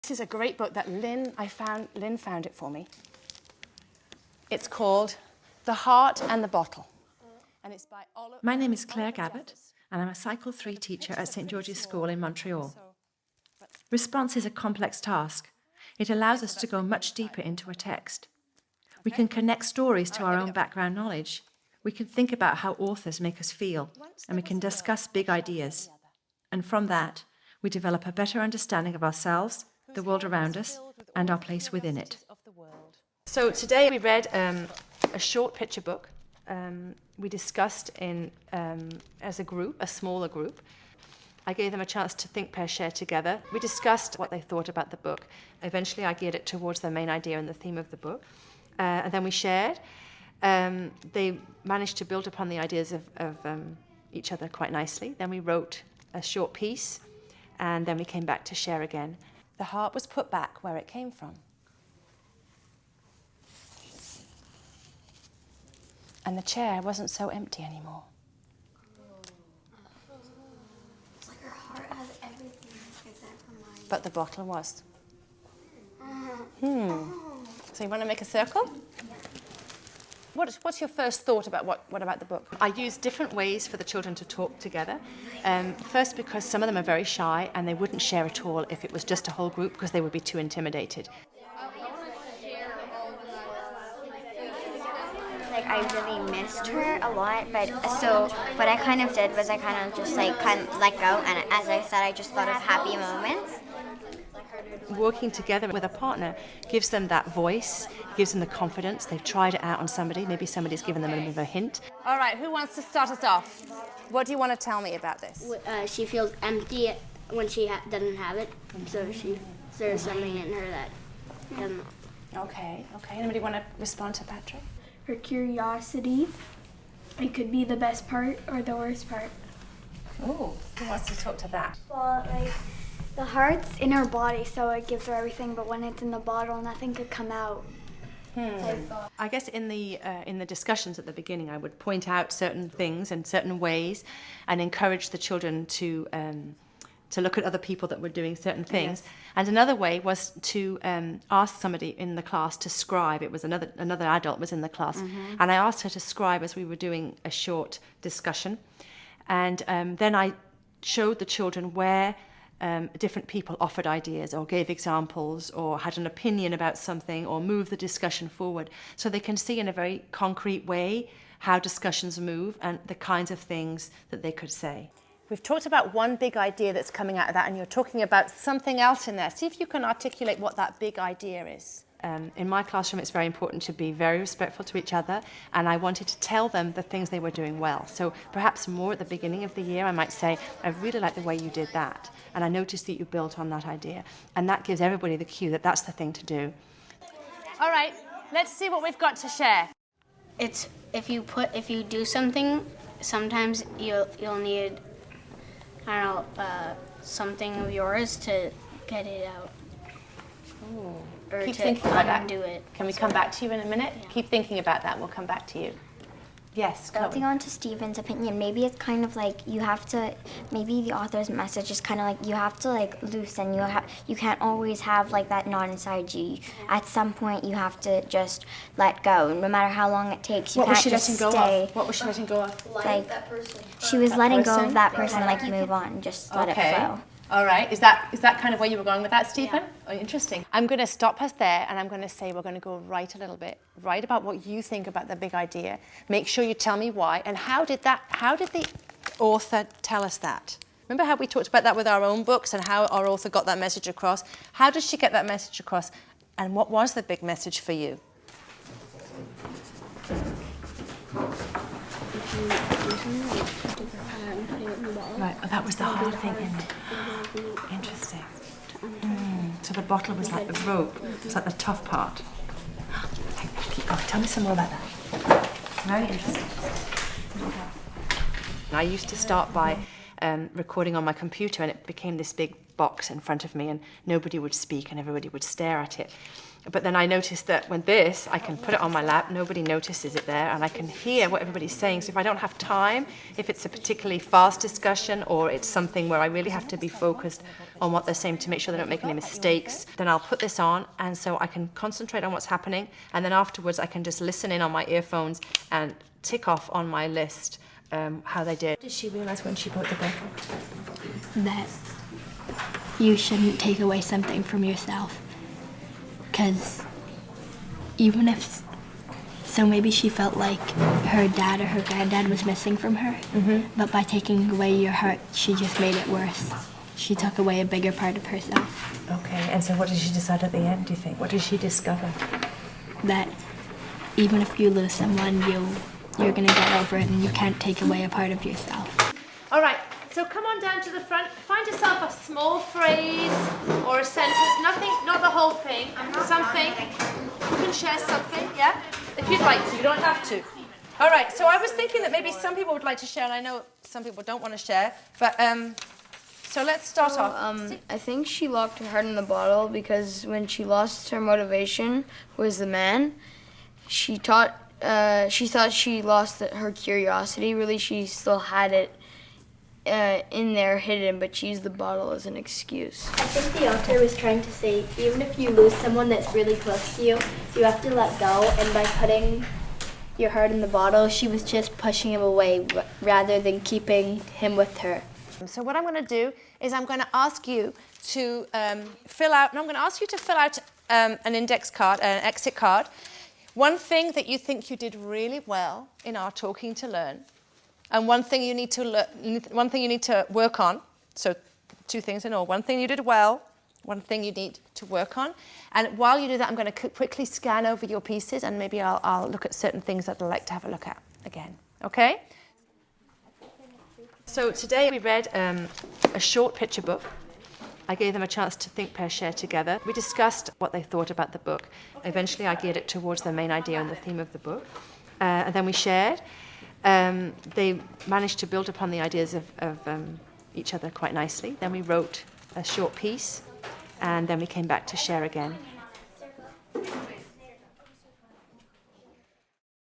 This is a great book that Lynn found it for me. It's called The Heart and the Bottle. And it's by My name is Claire Gabbett, and I'm a Cycle 3 teacher at St George's School in Montreal. Response is a complex task. It allows us to go much deeper into a text. We can connect stories to our own background knowledge. We can think about how authors make us feel, and we can discuss big ideas. And from that, we develop a better understanding of ourselves, the world around us, and our place within it. So today we read a short picture book. We discussed as a group, a smaller group. I gave them a chance to think, pair, share together. We discussed what they thought about the book. Eventually I geared it towards the main idea and the theme of the book. And then we shared. They managed to build upon the ideas of each other quite nicely. Then we wrote a short piece, and then we came back to share again. The heart was put back where it came from. And the chair wasn't so empty anymore. It's like her heart has everything except for mine. But the bottle was. So you want to make a circle? What's your first thought about what about the book? I used different ways for the children to talk together. First, because some of them are very shy and they wouldn't share at all if it was just a whole group because they would be too intimidated. Like I really missed her a lot, but so what I kind of did was I kind of just like let go, and as I said, I just thought of happy moments. Working together with a partner gives them that voice, gives them the confidence. They've tried it out on somebody. Maybe somebody's given them a bit of a hint. All right, who wants to start us off? What do you want to tell me about this? She feels empty when she doesn't have it, so there's something in her that doesn't. Okay. Anybody want to respond to Patrick? Her curiosity. It could be the best part or the worst part. Oh, who wants to talk to that? Well, like, the heart's in her body, so it gives her everything, but when it's in the bottle, nothing could come out. I guess in the discussions at the beginning, I would point out certain things and certain ways and encourage the children to look at other people that were doing certain things. Yes. And another way was to ask somebody in the class to scribe. It was another adult was in the class. And I asked her to scribe as we were doing a short discussion. And then I showed the children where different people offered ideas or gave examples or had an opinion about something or moved the discussion forward, so they can see in a very concrete way how discussions move and the kinds of things that they could say. We've talked about one big idea that's coming out of that, and you're talking about something else in there. See if you can articulate what that big idea is. In my classroom, it's very important to be very respectful to each other, and I wanted to tell them the things they were doing well. So perhaps more at the beginning of the year, I might say, I really like the way you did that, and I noticed that you built on that idea. And that gives everybody the cue that that's the thing to do. All right, let's see what we've got to share. It's if you do something, sometimes you'll need, I don't know, something of yours to get it out. Ooh. Or Keep to thinking about undo that. it. Can we come back to you in a minute? Yeah. Keep thinking about that and we'll come back to you. Yes, Building on to Stephen's opinion, maybe it's kind of like you have to, maybe the author's message is kind of like you have to like loosen, you can't always have like that knot inside you. At some point you have to just let go, no matter how long it takes. You can't just stay. What was she letting go of? Like, she was letting go of that person, like you move on, just let it flow. All right. Is that kind of where you were going with that, Stephen? Yeah. Oh, interesting. I'm going to stop us there, and I'm going to say we're going to go right a little bit, right about what you think about the big idea. Make sure you tell me why, and how did the author tell us that? Remember how we talked about that with our own books and how our author got that message across? How did she get that message across, and what was the big message for you? Right, oh, that was the hard thing, isn't it? Interesting. So the bottle was like the rope, it's like the tough part. Keep going, tell me some more about that. Very interesting. I used to start by recording on my computer, and it became this big box in front of me, and nobody would speak and everybody would stare at it. But then I noticed that with this, I can put it on my lap, nobody notices it there, and I can hear what everybody's saying. So if I don't have time, if it's a particularly fast discussion or it's something where I really have to be focused on what they're saying to make sure they don't make any mistakes, then I'll put this on, and so I can concentrate on what's happening, and then afterwards I can just listen in on my earphones and tick off on my list how they did. Did she realise when she bought the book? That you shouldn't take away something from yourself. Because even if, so maybe she felt like her dad or her granddad was missing from her, but by taking away your heart, she just made it worse. She took away a bigger part of herself. Okay, and so what did she decide at the end, do you think? What did she discover? That even if you lose someone, you're gonna get over it and you can't take away a part of yourself. All right, so come on down to the front. Find yourself a small phrase or a sentence. Nothing, not the whole thing. Something. You can share something, yeah? If you'd like to, you don't have to. All right, so I was thinking that maybe some people would like to share, and I know some people don't want to share, but so let's start off. I think she locked her heart in the bottle because when she lost her motivation, who was the man, she thought she lost her curiosity. Really, she still had it in there hidden, but she used the bottle as an excuse. I think the author was trying to say, even if you lose someone that's really close to you, you have to let go, and by putting your heart in the bottle, she was just pushing him away rather than keeping him with her. So what I'm going to do is I'm going to ask you to fill out an index card, an exit card. One thing that you think you did really well in our Talking to Learn, and one thing you need to work on. So 2 things in all. One thing you did well, one thing you need to work on. And while you do that, I'm going to quickly scan over your pieces, and maybe I'll look at certain things that I'd like to have a look at again. Okay? So today we read a short picture book. I gave them a chance to think, pair, share together. We discussed what they thought about the book. Eventually I geared it towards the main idea and the theme of the book. And then we shared. They managed to build upon the ideas of each other quite nicely. Then we wrote a short piece, and then we came back to share again.